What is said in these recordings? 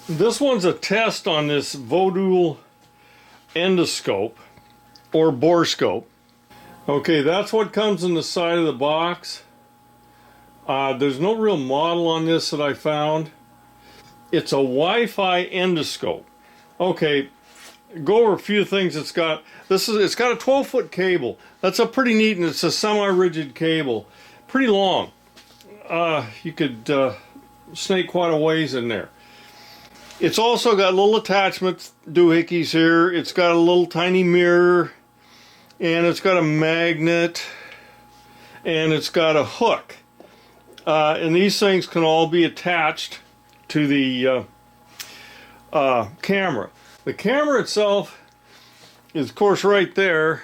This one's a test on this Vodool endoscope or borescope. Okay, that's what comes in the side of the box. There's no real model on this that I found. It's a Wi-Fi endoscope. Okay, go over a few things it's got. It's got a 12-foot cable. That's a pretty neat, and it's a semi-rigid cable. Pretty long. You could snake quite a ways in there. It's also got little attachments, doohickeys here. It's got a little tiny mirror, and it's got a magnet, and it's got a hook. And these things can all be attached to the camera. The camera itself is, of course, right there.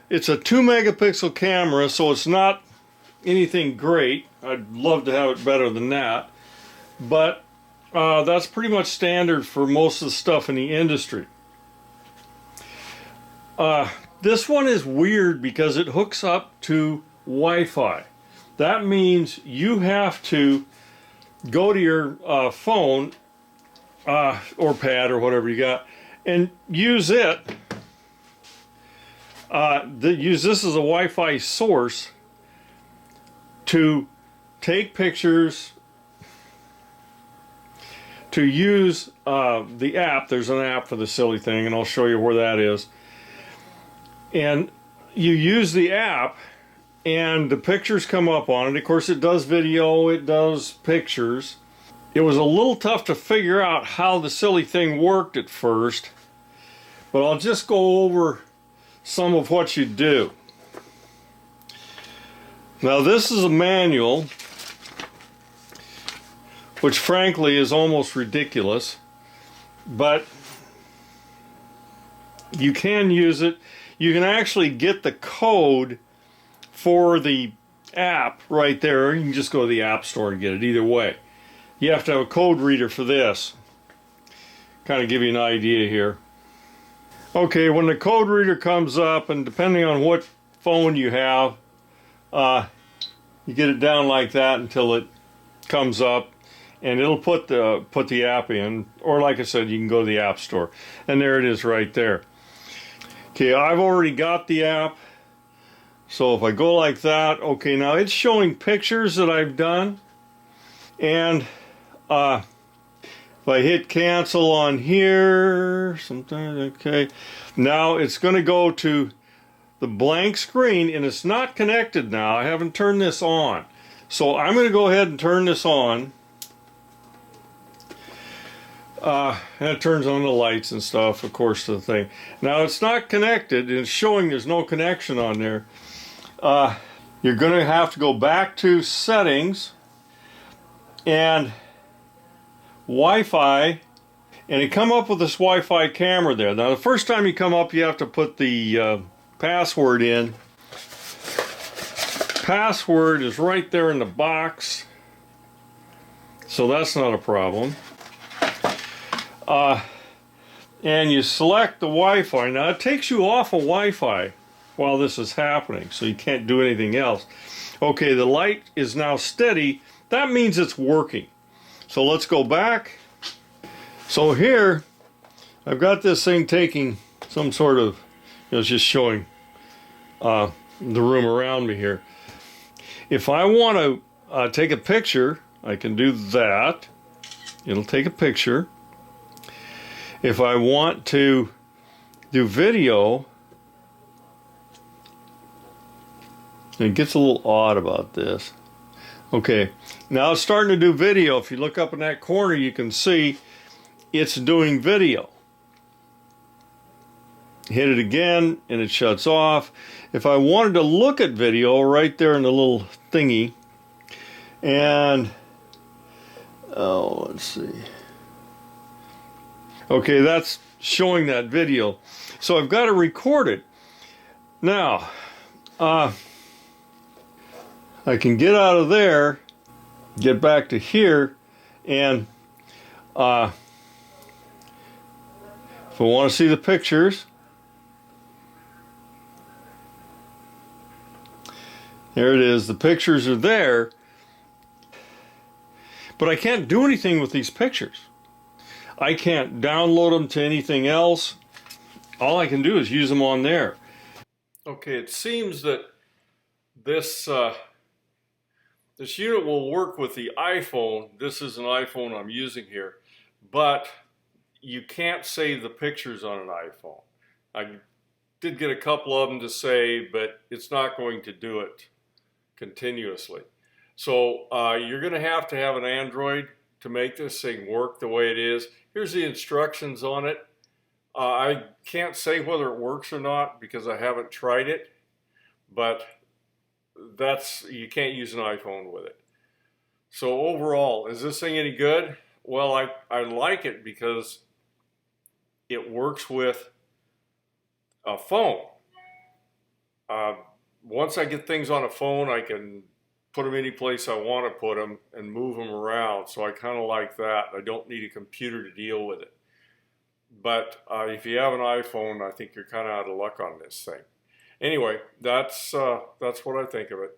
It's a 2-megapixel camera, so it's not anything great. I'd love to have it better than that. But that's pretty much standard for most of the stuff in the industry. This one is weird because it hooks up to Wi-Fi. That means you have to go to your phone or pad or whatever you got and use it. Use this as a Wi-Fi source to take pictures, to use the app. There's an app for the silly thing, and I'll show you where that is. And you use the app, and the pictures come up on it. Of course, it does video, it does pictures. It was a little tough to figure out how the silly thing worked at first, but I'll just go over some of what you do. Now, this is a manual, which frankly is almost ridiculous, but you can use it. You can actually get the code for the app right there. You can just go to the App Store and get it either way. You have to have a code reader for this. Kind of give you an idea here. Okay, when the code reader comes up, and depending on what phone you have, you get it down like that until it comes up, and it'll put the app in, or like I said, you can go to the App Store, and there it is right there. Okay, I've already got the app, so if I go like that, okay, now it's showing pictures that I've done, and if I hit cancel on here, sometimes, okay, now it's going to go to the blank screen, and it's not connected now. I haven't turned this on, so I'm going to go ahead and turn this on. And it turns on the lights and stuff, of course, to the thing. Now it's not connected, and it's showing there's no connection on there. You're going to have to go back to settings and Wi-Fi, and you come up with this Wi-Fi camera there. Now the first time you come up, you have to put the password in. Password is right there in the box, so that's not a problem. And you select the Wi-Fi. Now it takes you off of Wi-Fi while this is happening, so you can't do anything else. Okay, the light is now steady. That means it's working. So let's go back. So here, I've got this thing taking some sort of, it's just showing the room around me here. If I want to take a picture, I can do that. It'll take a picture. If I want to do video, it gets a little odd about this. Okay, now it's starting to do video. If you look up in that corner, you can see it's doing video. Hit it again, and it shuts off. If I wanted to look at video, right there in the little thingy, and, oh, let's see. Okay, that's showing that video. So I've got to record it. Now, I can get out of there, get back to here, and if I want to see the pictures, there it is. The pictures are there, but I can't do anything with these pictures. I can't download them to anything else. All I can do is use them on there. Okay, it seems that this this unit will work with the iPhone. This is an iPhone I'm using here, but you can't save the pictures on an iPhone. I did get a couple of them to save, but it's not going to do it continuously. So you're going to have an Android to make this thing work the way it is. Here's the instructions on it. I can't say whether it works or not because I haven't tried it, but you can't use an iPhone with it. So overall, is this thing any good? Well, I like it because it works with a phone. Once I get things on a phone, I can put them any place I want to put them and move them around. So I kind of like that. I don't need a computer to deal with it. But if you have an iPhone, I think you're kind of out of luck on this thing. Anyway, that's what I think of it.